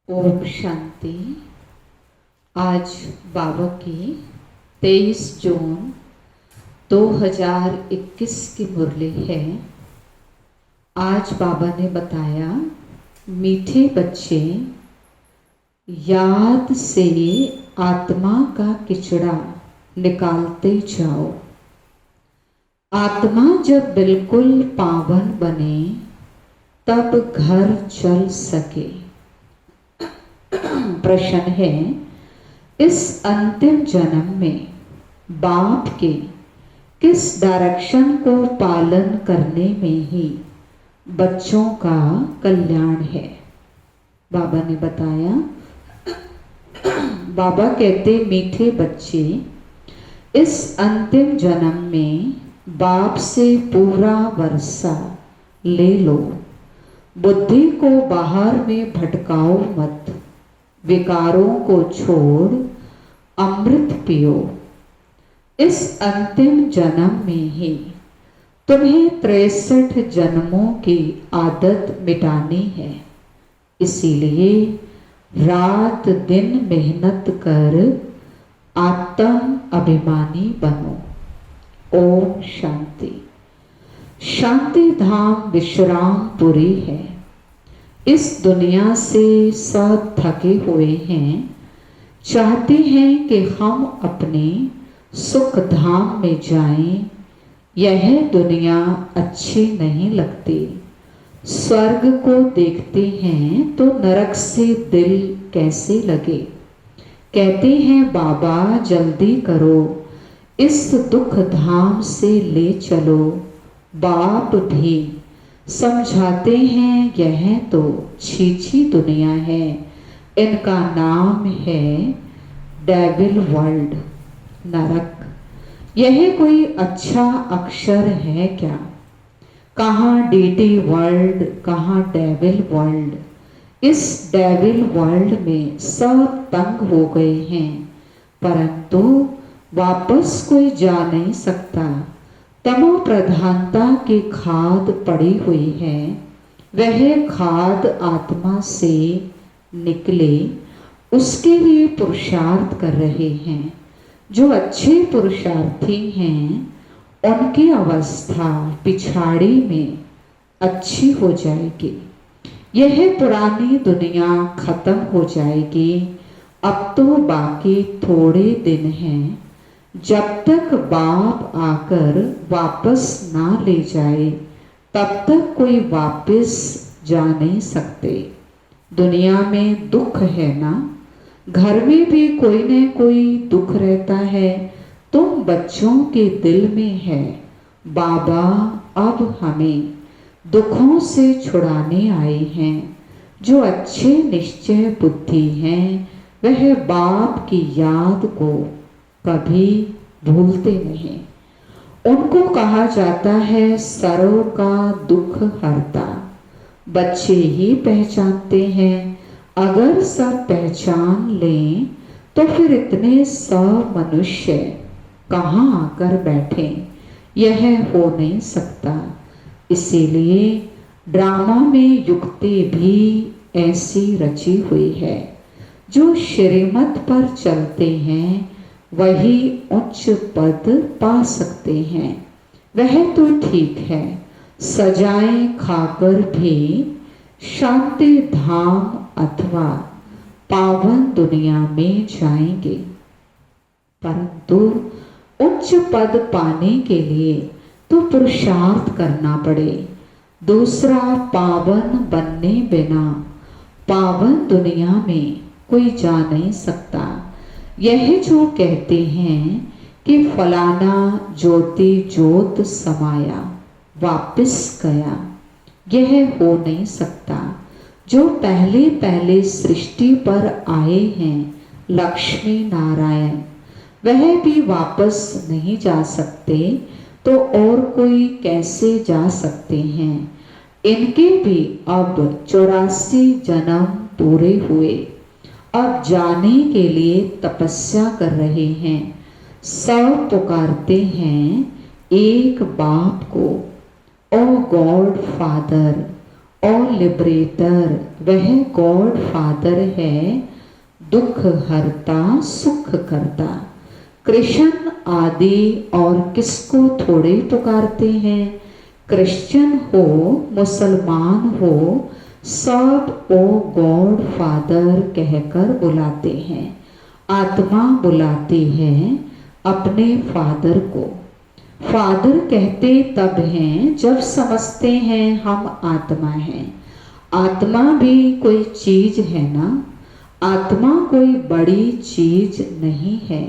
ओम शांति। आज बाबा की 23 जून 2021 की मुरली है। आज बाबा ने बताया, मीठे बच्चे, याद से आत्मा का किचड़ा निकालते जाओ। आत्मा जब बिल्कुल पावन बने तब घर चल सके। प्रश्न है, इस अंतिम जन्म में बाप के किस डायरेक्शन को पालन करने में ही बच्चों का कल्याण है? बाबा ने बताया, बाबा कहते, मीठे बच्चे, इस अंतिम जन्म में बाप से पूरा वर्षा ले लो। बुद्धि को बाहर में भटकाओ मत। विकारों को छोड़ अमृत पियो। इस अंतिम जन्म में ही तुम्हें 63 जन्मों की आदत मिटानी है। इसीलिए रात दिन मेहनत कर आत्म अभिमानी बनो। ओम शांति। शांति धाम विश्रामपुरी है। इस दुनिया से सब थके हुए हैं, चाहते हैं कि हम अपने सुख धाम में जाएं। यह दुनिया अच्छी नहीं लगती। स्वर्ग को देखते हैं तो नरक से दिल कैसे लगे। कहते हैं, बाबा जल्दी करो, इस दुख धाम से ले चलो। बाप भी समझाते हैं, यह तो छीछी दुनिया है। इनका नाम है डेविल वर्ल्ड, नरक। यह कोई अच्छा अक्षर है क्या? कहाँ डीटी वर्ल्ड, कहाँ डेविल वर्ल्ड। इस डेविल वर्ल्ड में सब तंग हो गए हैं, परंतु वापस कोई जा नहीं सकता। तमो प्रधानता की खाद पड़ी हुई है। वह खाद आत्मा से निकले, उसके लिए पुरुषार्थ कर रहे हैं। जो अच्छे पुरुषार्थी हैं, उनकी अवस्था पिछाड़ी में अच्छी हो जाएगी। यह पुरानी दुनिया खत्म हो जाएगी। अब तो बाकी थोड़े दिन हैं। जब तक बाप आकर वापस ना ले जाए, तब तक कोई वापस जा नहीं सकते। दुनिया में दुख है ना, घर में भी कोई न कोई दुख रहता है। तुम बच्चों के दिल में है। बाबा अब हमें दुखों से छुड़ाने आए हैं। जो अच्छे निश्चय बुद्धि हैं, वह बाप की याद को कभी भूलते नहीं। उनको कहा जाता है सर्व का दुख हरता। बच्चे ही पहचानते हैं। अगर सब पहचान लें तो फिर इतने सब मनुष्य कहाँ आकर बैठे? यह हो नहीं सकता। इसीलिए ड्रामा में युक्ति भी ऐसी रची हुई है। जो श्रीमत पर चलते हैं वही उच्च पद पा सकते हैं। वह तो ठीक है, सजाएं खाकर भी शांति धाम अथवा पावन दुनिया में जाएंगे, परंतु उच्च पद पाने के लिए तो पुरुषार्थ करना पड़े। दूसरा, पावन बनने बिना पावन दुनिया में कोई जा नहीं सकता। यह जो कहते हैं कि फलाना ज्योति ज्योत समाया वापिस गया, यह हो नहीं सकता। जो पहले पहले सृष्टि पर आए हैं, लक्ष्मी नारायण, वह भी वापस नहीं जा सकते, तो और कोई कैसे जा सकते हैं? इनके भी अब 84 जन्म पूरे हुए। अब जाने के लिए तपस्या कर रहे हैं। सब पुकारते हैं एक बाप को, ओ गॉड फादर, और लिबरेटर, वह गॉड फादर है, दुख हरता सुख करता। कृष्ण आदि और किसको थोड़े पुकारते हैं, क्रिश्चियन हो मुसलमान हो, सब ओ गॉड फादर कहकर बुलाते हैं। आत्मा बुलाती है अपने फादर को। फादर कहते तब हैं जब समझते हैं हम आत्मा हैं। आत्मा भी कोई चीज है ना, आत्मा कोई बड़ी चीज नहीं है,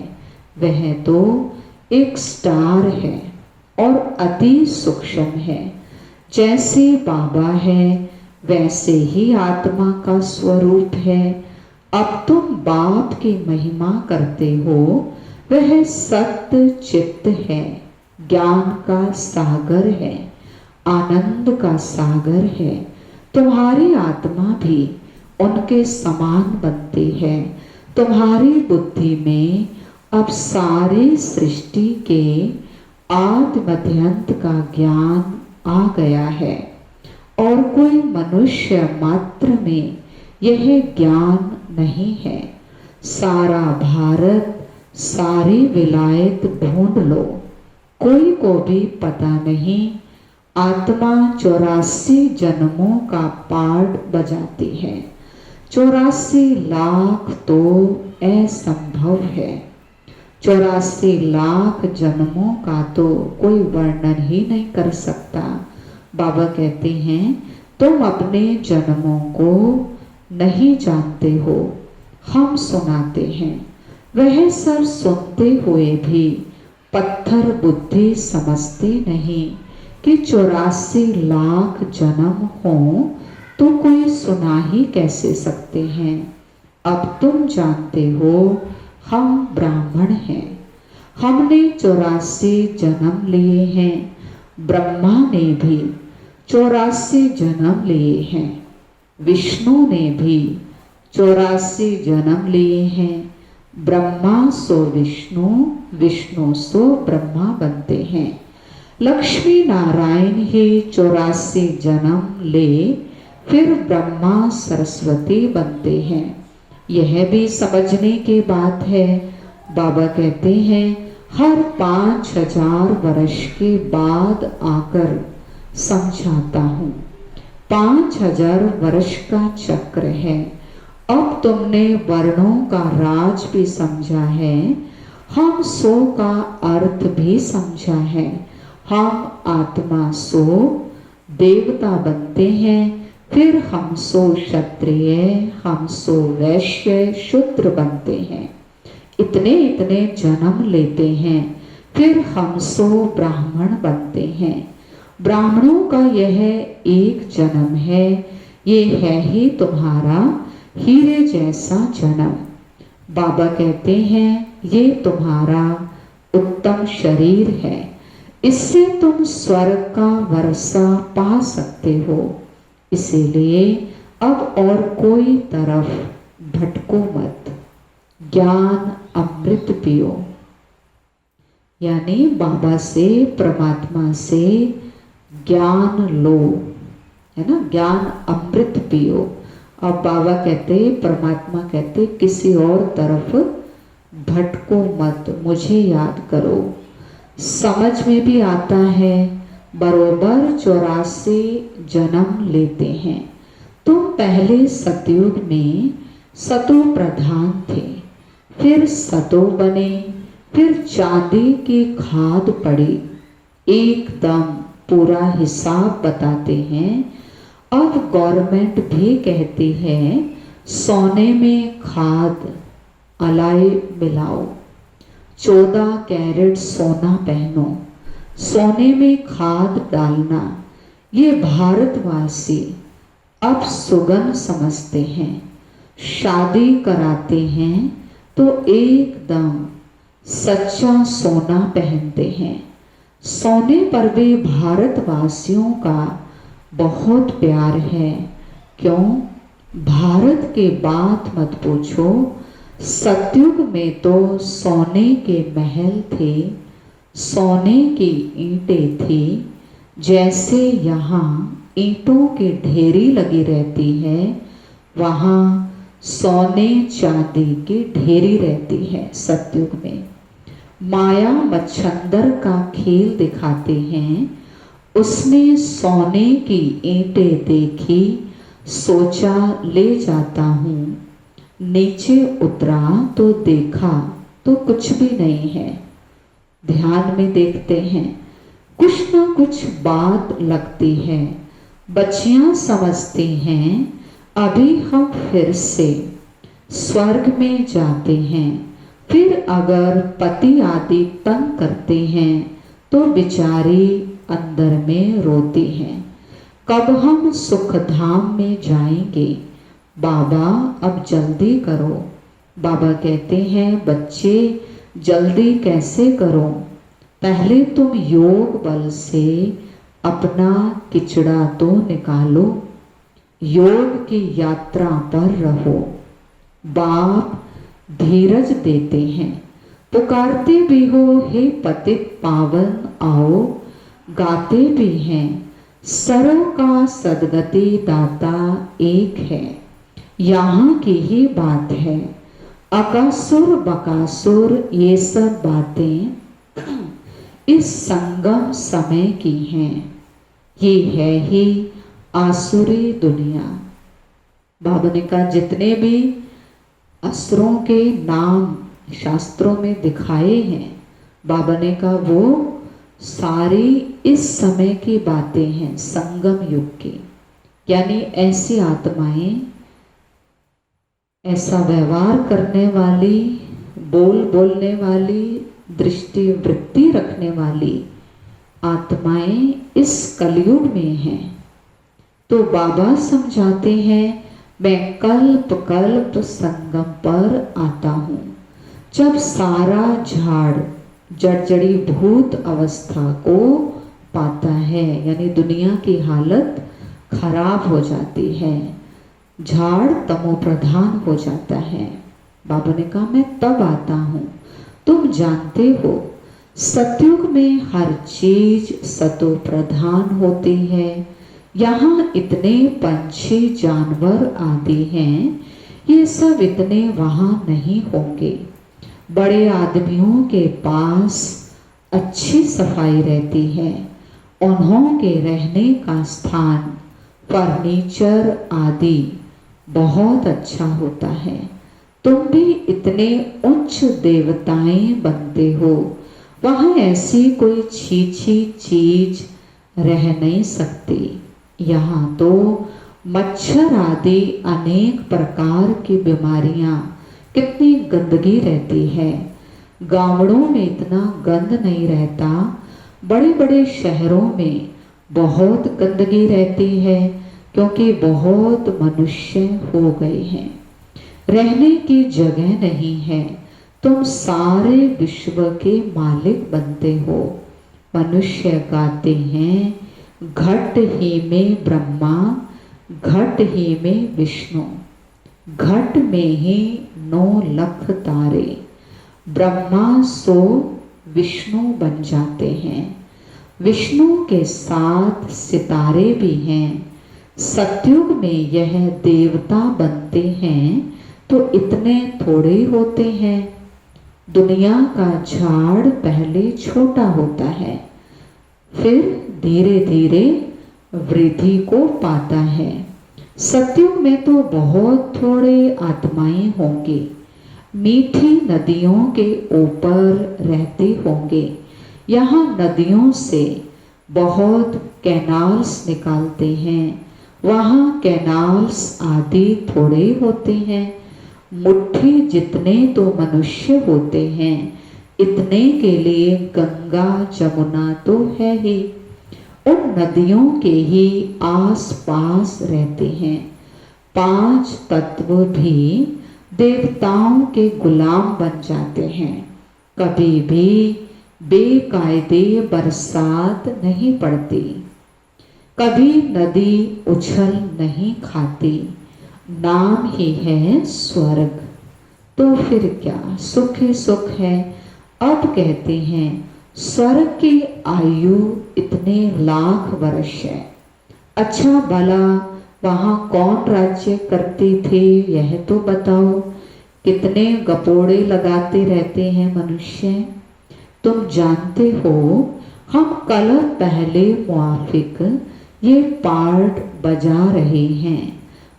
वह तो एक स्टार है और अति सूक्ष्म है। जैसे बाबा है वैसे ही आत्मा का स्वरूप है। अब तुम बाप की महिमा करते हो, वह सत्य चित्त है, ज्ञान का सागर है, आनंद का सागर है। तुम्हारी आत्मा भी उनके समान बनती है। तुम्हारी बुद्धि में अब सारी सृष्टि के आदि मध्यांत का ज्ञान आ गया है और कोई मनुष्य मात्र में यह ज्ञान नहीं है। सारा भारत, सारी विलायत ढूंढ लो, कोई को भी पता नहीं। आत्मा 84 जन्मों का पाठ बजाती है। 84 लाख तो असंभव है। 84 लाख जन्मों का तो कोई वर्णन ही नहीं कर सकता। बाबा कहते हैं तुम अपने जन्मों को नहीं जानते हो, हम सुनाते हैं। वह सब सुनते हुए भी पत्थर बुद्धि समझते नहीं कि 84 लाख जन्म हो तो कोई सुना ही कैसे सकते हैं। अब तुम जानते हो हम ब्राह्मण हैं। हमने 84 जन्म लिए हैं। ब्रह्मा ने भी 84 जन्म लिए हैं। विष्णु ने भी 84 जन्म लिए हैं। ब्रह्मा सो विष्णु, विष्णु सो ब्रह्मा बनते हैं। लक्ष्मी नारायण ही 84 जन्म ले फिर ब्रह्मा सरस्वती बनते हैं। यह भी समझने की बात है। बाबा कहते हैं हर 5000 वर्ष के बाद आकर समझाता हूँ। 5000 वर्ष का चक्र है। अब तुमने वर्णों का राज भी समझा है, हम सो का अर्थ भी समझा है। हम आत्मा सो देवता बनते हैं, फिर हम सो क्षत्रिय, हम सो वैश्य शूद्र बनते हैं। इतने इतने जन्म लेते हैं, फिर हम सो ब्राह्मण बनते हैं। ब्राह्मणों का यह एक जन्म है, ये है ही तुम्हारा हीरे जैसा जन्म। बाबा कहते हैं ये तुम्हारा उत्तम शरीर है, इससे तुम स्वर्ग का वर्षा पा सकते हो। इसीलिए अब और कोई तरफ भटको मत, ज्ञान अमृत पियो। यानी बाबा से, परमात्मा से ज्ञान लो, है ना, ज्ञान अमृत पियो। अब बाबा कहते, परमात्मा कहते किसी और तरफ भटको मत, मुझे याद करो। समझ में भी आता है, बरोबर 84 जन्म लेते हैं। तुम पहले सतयुग में सतो प्रधान थे, फिर सतो बने, फिर चांदी की खाद पड़ी। एकदम पूरा हिसाब बताते हैं। अब गवर्नमेंट भी कहती है सोने में खाद अलाई मिलाओ, 14 कैरेट सोना पहनो, सोने में खाद डालना। ये भारतवासी अब सुगन समझते हैं। शादी कराते हैं तो एकदम सच्चा सोना पहनते हैं। सोने पर भी भारतवासियों का बहुत प्यार है। क्यों? भारत की बात मत पूछो, सतयुग में तो सोने के महल थे, सोने की ईंटें थी। जैसे यहाँ ईंटों की ढेरी लगी रहती है, वहाँ सोने चांदी की ढेरी रहती है। सतयुग में माया मच्छंदर का खेल दिखाते हैं। उसने सोने की ईंटें देखी, सोचा ले जाता हूँ। नीचे उतरा तो देखा तो कुछ भी नहीं है। ध्यान में देखते हैं, कुछ ना कुछ बात लगती है। बच्चियां समझती हैं अभी हम फिर से स्वर्ग में जाते हैं। फिर अगर पति आदि तंग करते हैं तो बेचारी अंदर में रोती हैं, कब हम सुख धाम में जाएंगे, बाबा अब जल्दी करो। बाबा कहते हैं बच्चे जल्दी कैसे करो, पहले तुम योग बल से अपना किचड़ा तो निकालो, योग की यात्रा पर रहो। बाप धीरज देते हैं, पुकारते भी हो हे पतित पावन आओ, गाते भी हैं सर्व का सदगति दाता एक है। यहाँ की ही बात है, अकासुर बकासुर ये सब बातें इस संगम समय की हैं। ये है ही आसुरी दुनिया। बाबा ने कहा जितने भी असुरों के नाम शास्त्रों में दिखाए हैं, बाबा ने कहा वो सारी इस समय की बातें हैं, संगम युग की। यानी ऐसी आत्माएं, ऐसा व्यवहार करने वाली, बोलने वाली, दृष्टि वृत्ति रखने वाली आत्माएं इस कलयुग में हैं। तो बाबा समझाते हैं मैं कल्प कल्प संगम पर आता हूँ, जब सारा झाड़ जड़जड़ी भूत अवस्था को पाता है, यानी दुनिया की हालत खराब हो जाती है, झाड़ तमो प्रधान हो जाता है। बाबा ने कहा मैं तब आता हूँ। तुम जानते हो सतयुग में हर चीज सतो प्रधान होती है। यहाँ इतने पंछी जानवर आदि हैं, ये सब इतने वहाँ नहीं होंगे। बड़े आदमियों के पास अच्छी सफाई रहती है, उन्हों के रहने का स्थान, फर्नीचर आदि बहुत अच्छा होता है। तुम भी इतने उच्च देवताएं बनते हो, वहाँ ऐसी कोई छीछी चीज रह नहीं सकती। यहाँ तो मच्छर आदि अनेक प्रकार की बीमारियां, कितनी गंदगी रहती है। गांवों में इतना गंद नहीं रहता, बड़े बड़े शहरों में बहुत गंदगी रहती है, क्योंकि बहुत मनुष्य हो गए हैं, रहने की जगह नहीं है। तुम सारे विश्व के मालिक बनते हो। मनुष्य गाते हैं घट ही में ब्रह्मा, घट ही में विष्णु, घट में ही 9 लाख तारे। ब्रह्मा सो विष्णु बन जाते हैं, विष्णु के साथ सितारे भी हैं। सतयुग में यह देवता बनते हैं तो इतने थोड़े होते हैं। दुनिया का झाड़ पहले छोटा होता है, फिर धीरे धीरे वृद्धि को पाता है। सतयुग में तो बहुत थोड़े आत्माएं होंगे, मीठी नदियों के ऊपर रहते होंगे। यहाँ नदियों से बहुत कैनाल्स निकालते हैं, वहाँ कैनाल्स आदि थोड़े होते हैं। मुट्ठी जितने तो मनुष्य होते हैं, इतने के लिए गंगा जमुना तो है ही, उन नदियों के ही आस पास रहते हैं। 5 तत्व भी देवताओं के गुलाम बन जाते हैं। कभी भी बेकायदे बरसात नहीं पड़ती, कभी नदी उछल नहीं खाती, नाम ही है स्वर्ग। तो फिर क्या सुख ही सुख है। अब कहते हैं स्वर्ग की आयु इतने लाख वर्ष है, अच्छा भला वहाँ कौन राज्य करते थे यह तो बताओ। कितने गपोड़े लगाते रहते हैं मनुष्य। तुम जानते हो हम कल पहले मुआफिक ये पार्ट बजा रहे हैं।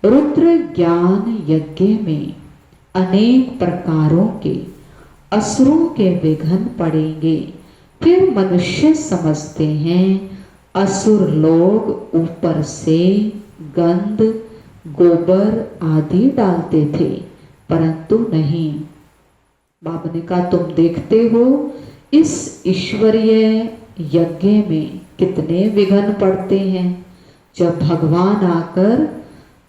रुद्र ज्ञान यज्ञ में अनेक प्रकारों के असुरों के विघ्न पड़ेंगे। फिर मनुष्य समझते हैं असुर लोग ऊपर से गंध गोबर आदि डालते थे, परंतु नहीं। बाबा ने कहा तुम देखते हो इस ईश्वरीय यज्ञ में कितने विघ्न पड़ते हैं। जब भगवान आकर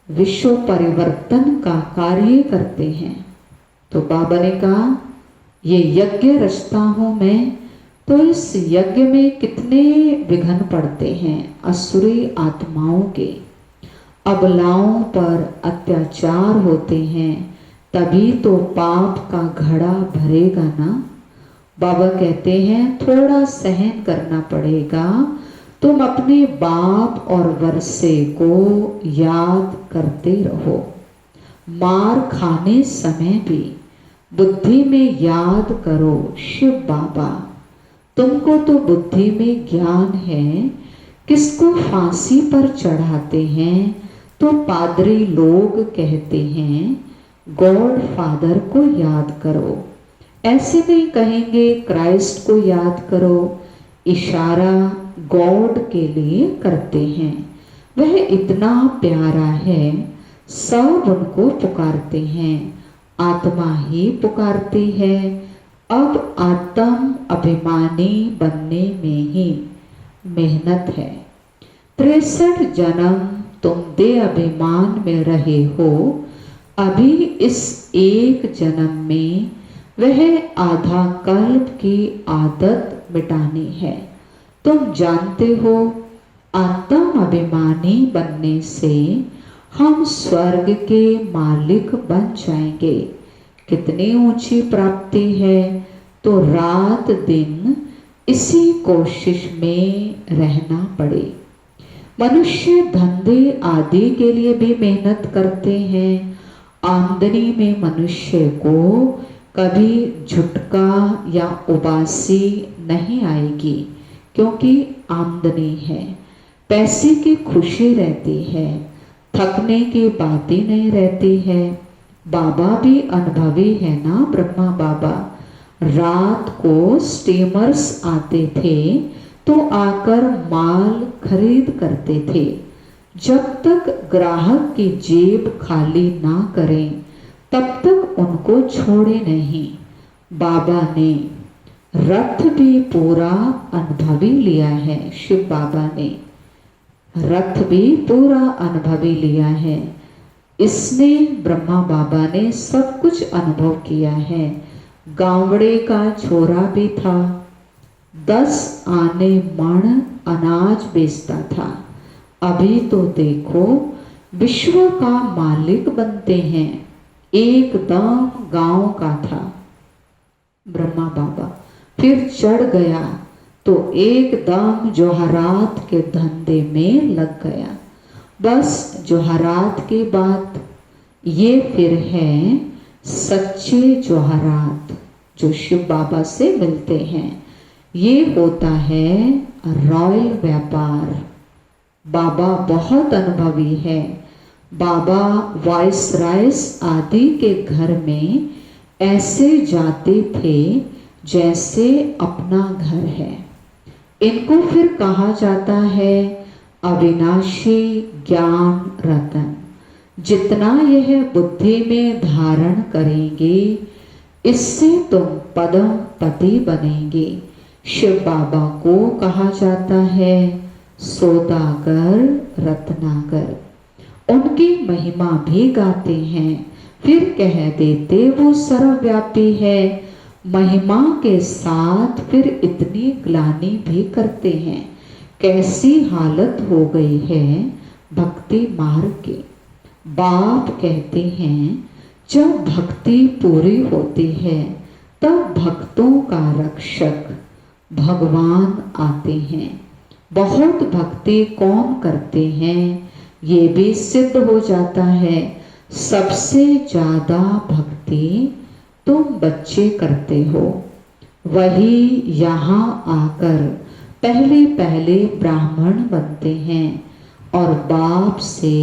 विश्व परिवर्तन का कार्य करते हैं तो बाबा ने कहा ये यज्ञ रचता हूं मैं, तो इस यज्ञ में कितने विघ्न पड़ते हैं असुरी आत्माओं के। अबलाओं पर अत्याचार होते हैं, तभी तो पाप का घड़ा भरेगा ना। बाबा कहते हैं थोड़ा सहन करना पड़ेगा। तुम अपने बाप और वर्षे को याद करते रहो। मार खाने समय भी बुद्धि में याद करो शिव बाबा। तुमको तो बुद्धि में ज्ञान है। किसको फांसी पर चढ़ाते हैं तो पादरी लोग कहते हैं गॉड फादर को याद करो। ऐसे नहीं कहेंगे क्राइस्ट को याद करो। इशारा गॉड के लिए करते हैं। वह इतना प्यारा है, सब उनको पुकारते हैं। आत्मा ही पुकारती है। अब आत्म अभिमानी बनने में ही मेहनत है। 63 जन्म तुम दे अभिमान में रहे हो। अभी इस एक जन्म में वह आधा कल्प की आदत मिटानी है। तुम जानते हो आत्म अभिमानी बनने से हम स्वर्ग के मालिक बन जाएंगे। कितनी ऊंची प्राप्ति है। तो रात दिन इसी कोशिश में रहना पड़े। मनुष्य धंधे आदि के लिए भी मेहनत करते हैं। आमदनी में मनुष्य को कभी झुटका या उबासी नहीं आएगी, क्योंकि आमदनी है। पैसे की खुशी रहती है, थकने की बात ही नहीं रहती है। बाबा भी अनुभवी है ना, ब्रह्मा बाबा। रात को स्टीमर्स आते थे तो आकर माल खरीद करते थे। जब तक ग्राहक की जेब खाली ना करें तब तक उनको छोड़े नहीं। बाबा ने रथ भी पूरा अनुभवी लिया है। शिव बाबा ने रथ भी पूरा अनुभवी लिया है। इसने ब्रह्मा बाबा ने सब कुछ अनुभव किया है। गावड़े का छोरा भी था, 10 आने मण अनाज बेचता था। अभी तो देखो विश्व का मालिक बनते हैं। एकदम गांव का था ब्रह्मा बाबा, फिर चढ़ गया तो एकदम जोहरात के धंधे में लग गया। बस जोहरात की बात। ये फिर है सच्चे जोहरात जो शिव बाबा से मिलते हैं। ये होता है रॉयल व्यापार। बाबा बहुत अनुभवी है। बाबा वाइसरायस आदि के घर में ऐसे जाते थे जैसे अपना घर है। इनको फिर कहा जाता है अविनाशी ज्ञान रतन। जितना यह बुद्धि में धारण करेंगे इससे तुम पदम पति बनेंगे। शिव बाबा को कहा जाता है सौदागर रत्नाकर। उनकी महिमा भी गाते हैं, फिर कह देते वो सर्वव्यापी है। महिमा के साथ फिर इतनी ग्लानि भी करते हैं। कैसी हालत हो गई है भक्ति मार्ग की। बाप कहते हैं जब भक्ति पूरी होती है तब भक्तों का रक्षक भगवान आते हैं। बहुत भक्ति कौन करते हैं ये भी सिद्ध हो जाता है। सबसे ज़्यादा भक्ति तुम बच्चे करते हो, वही यहाँ आकर पहले पहले ब्राह्मण बनते हैं और बाप से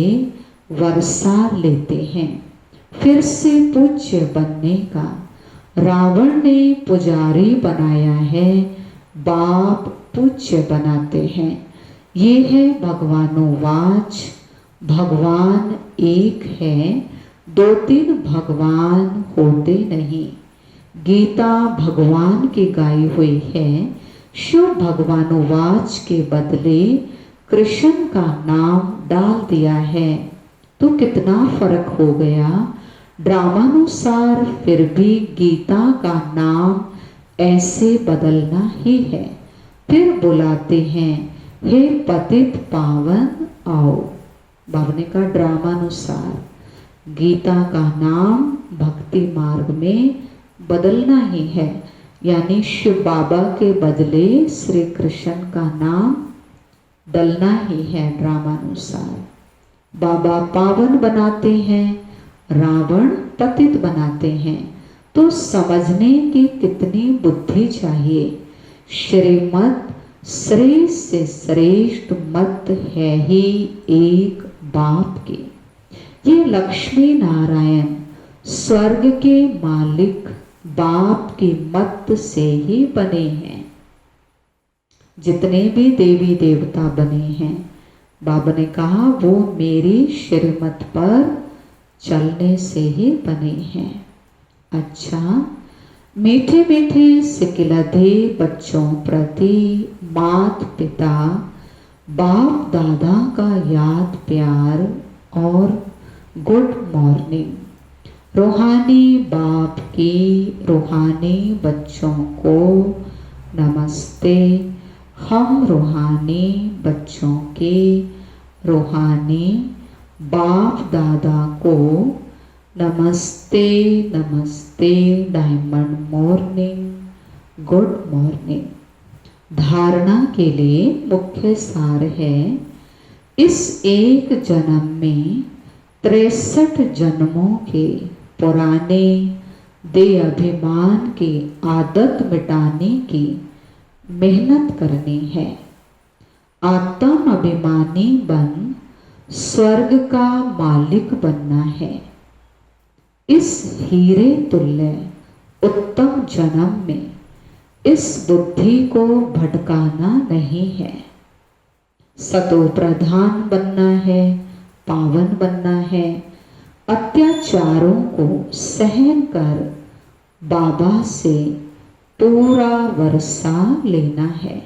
वर्षा लेते हैं फिर से पूज्य बनने का। रावण ने पुजारी बनाया है, बाप पूज्य बनाते हैं। ये है भगवानोवाच। भगवान एक है, दो तीन भगवान होते नहीं। गीता भगवान की गाई हुई है। शिव भगवानोवाच के बदले कृष्ण का नाम डाल दिया है, तो कितना फर्क हो गया। ड्रामानुसार फिर भी गीता का नाम ऐसे बदलना ही है। फिर बुलाते हैं, हे पतित पावन आओ। बाबा ने कहा ड्रामानुसार गीता का नाम भक्ति मार्ग में बदलना ही है, यानी शिव बाबा के बदले श्री कृष्ण का नाम डलना ही है। ड्रामानुसार बाबा पावन बनाते हैं, रावण पतित बनाते हैं। तो समझने की कितनी बुद्धि चाहिए। श्रीमत श्रेष्ठ से श्रेष्ठ मत है ही एक बाप की। ये लक्ष्मी नारायण स्वर्ग के मालिक बाप की मत से ही बने हैं। जितने भी देवी देवता बने हैं, बाबा ने कहा वो मेरी श्रीमत पर चलने से ही बने हैं। अच्छा, मीठे मीठे सिकिलधे बच्चों प्रति मात पिता बाप दादा का याद प्यार और गुड मॉर्निंग। रूहानी बाप की रूहानी बच्चों को नमस्ते। हम रूहानी बच्चों के रूहानी बाप दादा को नमस्ते नमस्ते। Diamond morning, good morning. धारणा के लिए मुख्य सार है, इस एक जन्म में 63 जन्मों के पुराने देह अभिमान की आदत मिटाने की मेहनत करनी है। आत्म अभिमानी बन स्वर्ग का मालिक बनना है। इस हीरे तुल्य उत्तम जन्म में इस बुद्धि को भटकाना नहीं है। सतो प्रधान बनना है, पावन बनना है। अत्याचारों को सहन कर बाबा से पूरा वर्षा लेना है।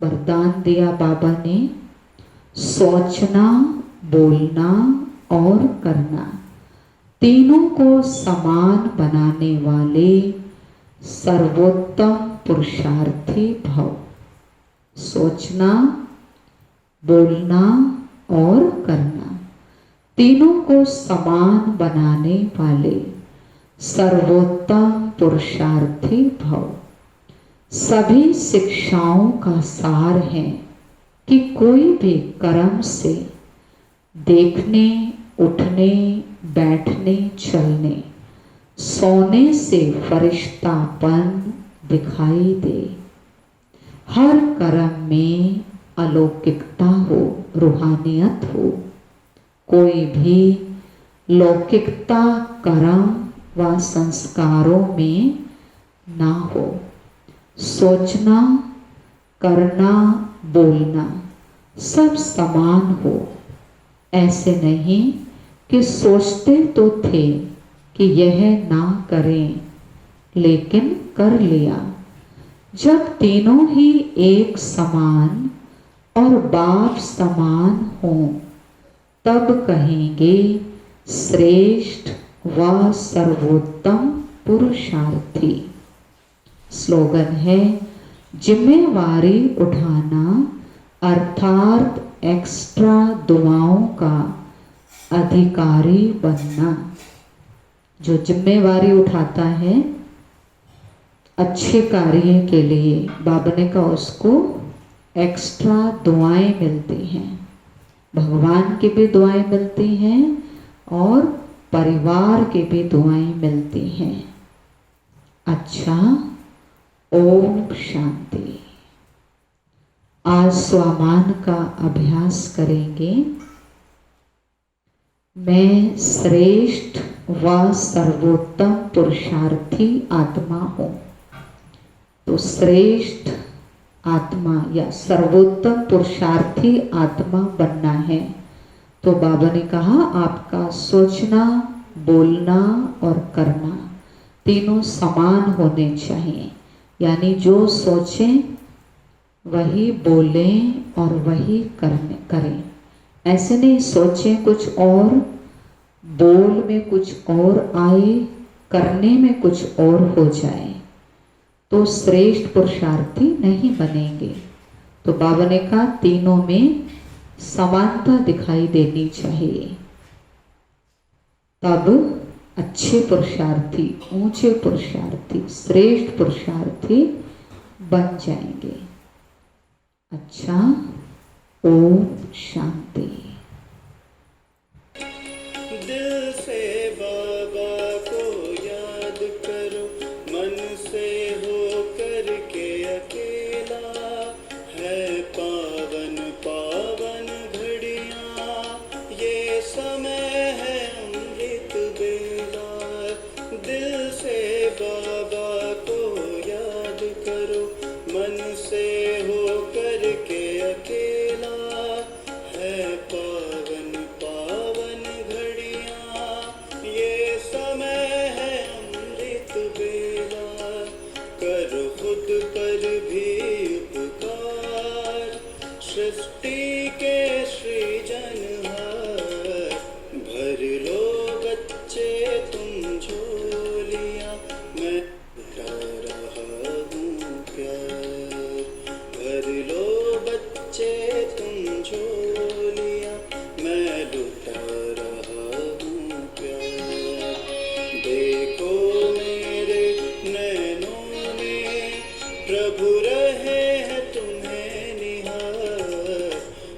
वरदान दिया बाबा ने, सोचना, बोलना और करना तीनों को समान बनाने वाले सर्वोत्तम पुरुषार्थी भव। सोचना, बोलना और करना तीनों को समान बनाने वाले सर्वोत्तम पुरुषार्थी भव। सभी शिक्षाओं का सार है कि कोई भी कर्म से देखने, उठने, बैठने, चलने, सोने से फरिश्तापन दिखाई दे। हर कर्म में अलौकिकता हो, रूहानियत हो। कोई भी लौकिकता कर्म व संस्कारों में ना हो। सोचना, करना, बोलना सब समान हो। ऐसे नहीं कि सोचते तो थे कि यह ना करें, लेकिन कर लिया। जब तीनों ही एक समान और बाप समान हों, तब कहेंगे श्रेष्ठ व सर्वोत्तम पुरुषार्थी। स्लोगन है, जिम्मेवारी उठाना अर्थात एक्स्ट्रा दुआओं का अधिकारी बनना। जो जिम्मेवारी उठाता है अच्छे कार्य के लिए, बाबा ने कहा उसको एक्स्ट्रा दुआएं मिलती हैं। भगवान की भी दुआएं मिलती हैं और परिवार की भी दुआएं मिलती हैं। अच्छा, ओम शांति। आज स्वामान का अभ्यास करेंगे। मैं श्रेष्ठ व सर्वोत्तम पुरुषार्थी आत्मा हूँ। तो श्रेष्ठ आत्मा या सर्वोत्तम पुरुषार्थी आत्मा बनना है। तो बाबा ने कहा आपका सोचना, बोलना और करना तीनों समान होने चाहिए। यानी जो सोचें वही बोलें और वही करें। ऐसे नहीं सोचें कुछ और, बोल में कुछ और आए, करने में कुछ और हो जाए तो श्रेष्ठ पुरुषार्थी नहीं बनेंगे। तो बाबा ने कहा तीनों में समानता दिखाई देनी चाहिए, तब अच्छे पुरुषार्थी, ऊंचे पुरुषार्थी, श्रेष्ठ पुरुषार्थी बन जाएंगे। अच्छा, ओम शांति। दिल से बाबा को याद करो, मन से हो करके अकेला है पावन पावन घड़ियाँ, ये समय है अमृत बेला। दिल से बाबा को याद करो, मन से हो करके अकेला है पावन पावन घड़ियाँ, ये समय है अमृत बेला। करो खुद पर भी उपकार, सृष्टि के सृजनहार, भर लो बच्चे तुम झोलियाँ, मैं लुटा रहा हूँ प्यार। भर लो बच्चे तुम झोलियाँ, मैं लुटा रहा हूँ प्यार। देखो मेरे नैनों में प्रभु रहे हैं तुम्हें निहार।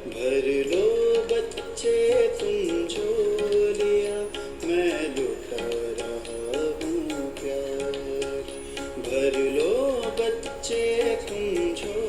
भर लो बच्चे तुम झोलियाँ, मैं लुटा रहा हूँ प्यार। भर लो बच्चे तुम झोलियाँ,